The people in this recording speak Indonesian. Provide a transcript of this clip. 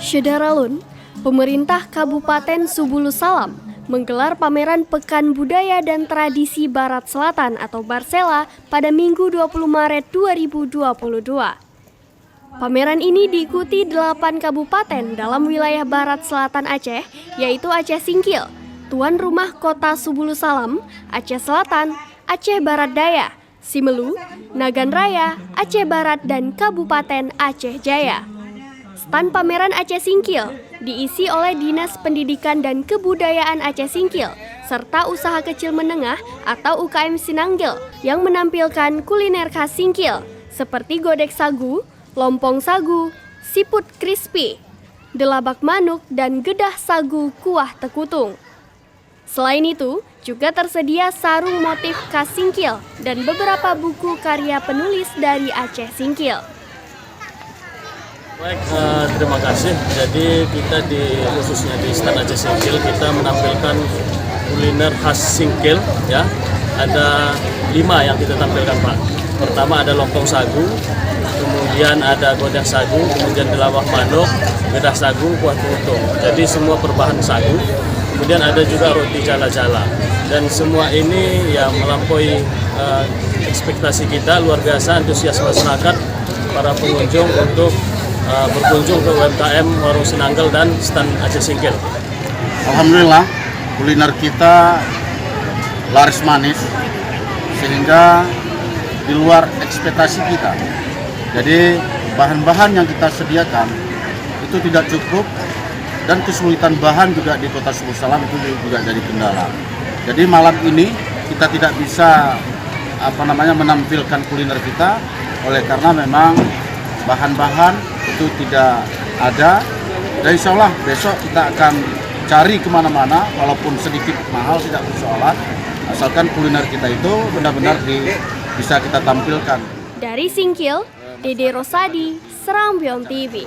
Syederalun, pemerintah Kabupaten Subulus Salam menggelar pameran Pekan Budaya dan Tradisi Barat Selatan atau Barsela pada Minggu 20 Maret 2022. Pameran ini diikuti 8 kabupaten dalam wilayah Barat Selatan Aceh, yaitu Aceh Singkil, tuan rumah kota Subulus Salam, Aceh Selatan, Aceh Barat Daya, Simelu, Nagan Raya, Aceh Barat, dan Kabupaten Aceh Jaya. Stan pameran Aceh Singkil diisi oleh Dinas Pendidikan dan Kebudayaan Aceh Singkil, serta usaha kecil menengah atau UKM Sinanggil yang menampilkan kuliner khas Singkil, seperti godek sagu, lompong sagu, siput crispy, delabak manuk, dan gedah sagu kuah tekutung. Selain itu, juga tersedia sarung motif khas Singkil dan beberapa buku karya penulis dari Aceh Singkil. Baik, terima kasih. Jadi kita khususnya di Stan Aceh Singkil kita menampilkan kuliner khas Singkil, ya. Ada 5 yang kita tampilkan, Pak. Pertama ada lompong sagu, kemudian ada godeh sagu, kemudian delawak manuk, gedah sagu, kuah tutung. Jadi semua berbahan sagu. Kemudian ada juga roti jala-jala. Dan semua ini ya melampaui ekspektasi kita, luar biasa antusias masyarakat, para pengunjung untuk berkunjung ke UMKM Warung Sinanggil dan Stan Aceh Singkil. Alhamdulillah, kuliner kita laris manis sehingga di luar ekspektasi kita. Jadi bahan-bahan yang kita sediakan itu tidak cukup dan kesulitan bahan juga di Kota Subulus Salam itu juga jadi kendala. Jadi malam ini kita tidak bisa menampilkan kuliner kita oleh karena memang bahan-bahan itu tidak ada. Dan insya Allah besok kita akan cari kemana-mana, walaupun sedikit mahal tidak persoalan, asalkan kuliner kita itu benar-benar bisa kita tampilkan. Dari Singkil, Dede Rosadi, Serambiong TV.